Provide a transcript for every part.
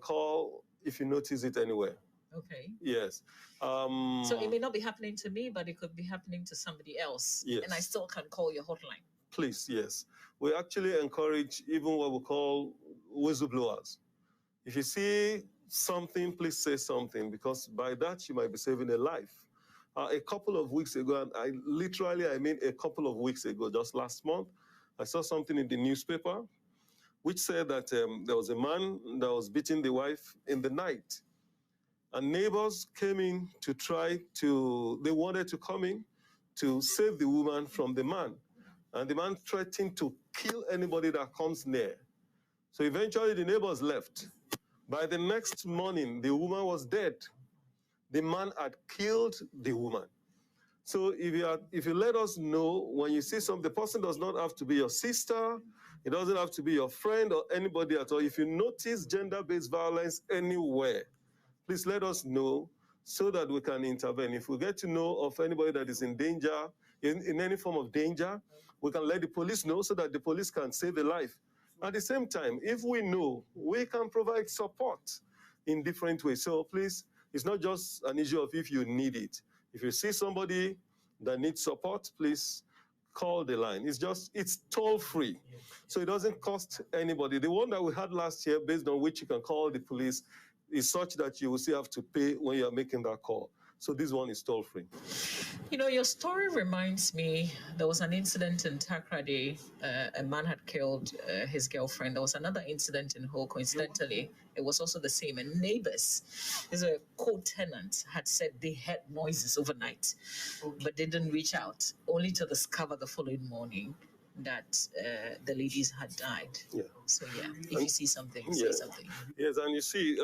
call if you notice it anywhere. Okay. Yes. So it may not be happening to me, but it could be happening to somebody else. Yes. And I still can call your hotline. Please, yes. We actually encourage even what we call whistleblowers. If you see something, please say something, because by that you might be saving a life. A couple of weeks ago, and I mean a couple of weeks ago, just last month, I saw something in the newspaper which said that there was a man that was beating the wife in the night. And neighbors came in to they wanted to come in to save the woman from the man. And the man threatened to kill anybody that comes near. So eventually the neighbors left. By the next morning, the woman was dead. The man had killed the woman. So if you let us know when you see something, the person does not have to be your sister, it doesn't have to be your friend or anybody at all. If you notice gender-based violence anywhere, please let us know so that we can intervene. If we get to know of anybody that is in danger, in any form of danger, we can let the police know so that the police can save a life. At the same time, if we know, we can provide support in different ways. So please, it's not just an issue of if you need it. If you see somebody that needs support, please call the line. It's toll-free, so it doesn't cost anybody. The one that we had last year, based on which you can call the police, is such that you will still have to pay when you are making that call. So this one is toll-free. You know, your story reminds me, there was an incident in Takrady. A man had killed his girlfriend. There was another incident in Ho. Coincidentally, it was also the same. And neighbors, there's a co-tenant, had said they heard noises overnight, but they didn't reach out, only to discover the following morning that the ladies had died. Yeah. So yeah, if you see something, say something. Yes, and you see,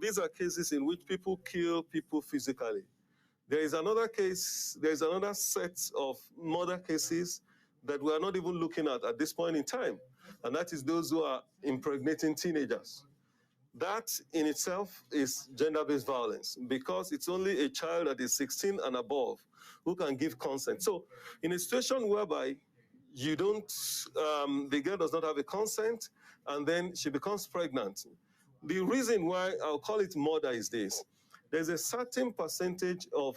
these are cases in which people kill people physically. There is another case, there is another set of murder cases that we are not even looking at this point in time, and that is those who are impregnating teenagers. That in itself is gender-based violence, because it's only a child that is 16 and above who can give consent. So in a situation whereby you don't, the girl does not have a consent, and then she becomes pregnant, the reason why I'll call it murder is this. There's a certain percentage of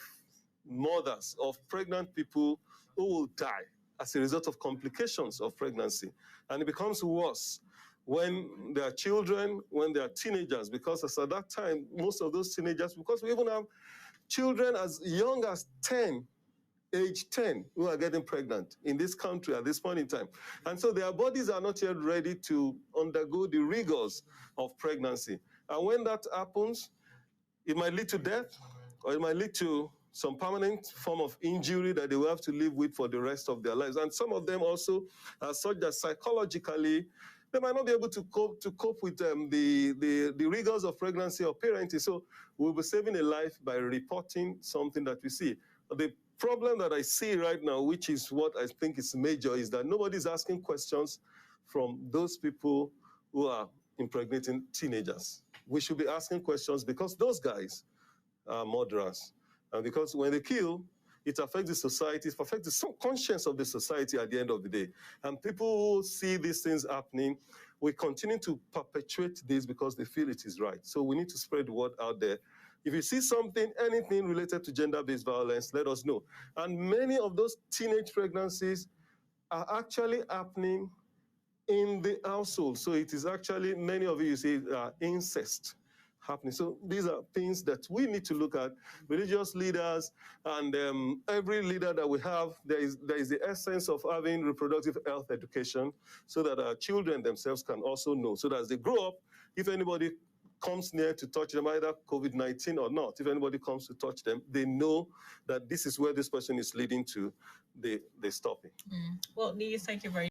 mothers, of pregnant people, who will die as a result of complications of pregnancy. And it becomes worse when they are children, when they are teenagers, because as at that time, most of those teenagers, because we even have children as young as 10, age 10, who are getting pregnant in this country at this point in time. And so their bodies are not yet ready to undergo the rigors of pregnancy. And when that happens, it might lead to death, or it might lead to some permanent form of injury that they will have to live with for the rest of their lives. And some of them also are such that psychologically, they might not be able to cope with the rigors of pregnancy or parenting. So we'll be saving a life by reporting something that we see. The problem that I see right now, which is what I think is major, is that nobody's asking questions from those people who are impregnating teenagers. We should be asking questions, because those guys are murderers. And because when they kill, it affects the society, it affects the conscience of the society at the end of the day. And people who see these things happening, we continue to perpetuate this because they feel it is right. So we need to spread the word out there. If you see something, anything related to gender-based violence, let us know. And many of those teenage pregnancies are actually happening in the household. So it is actually, many of you see incest happening. So these are things that we need to look at. Religious leaders and every leader that we have, there is the essence of having reproductive health education so that our children themselves can also know. So that as they grow up, if anybody comes near to touch them, either COVID-19 or not, if anybody comes to touch them, they know that this is where this person is leading to, they stop it. Well, Niyi, thank you very much.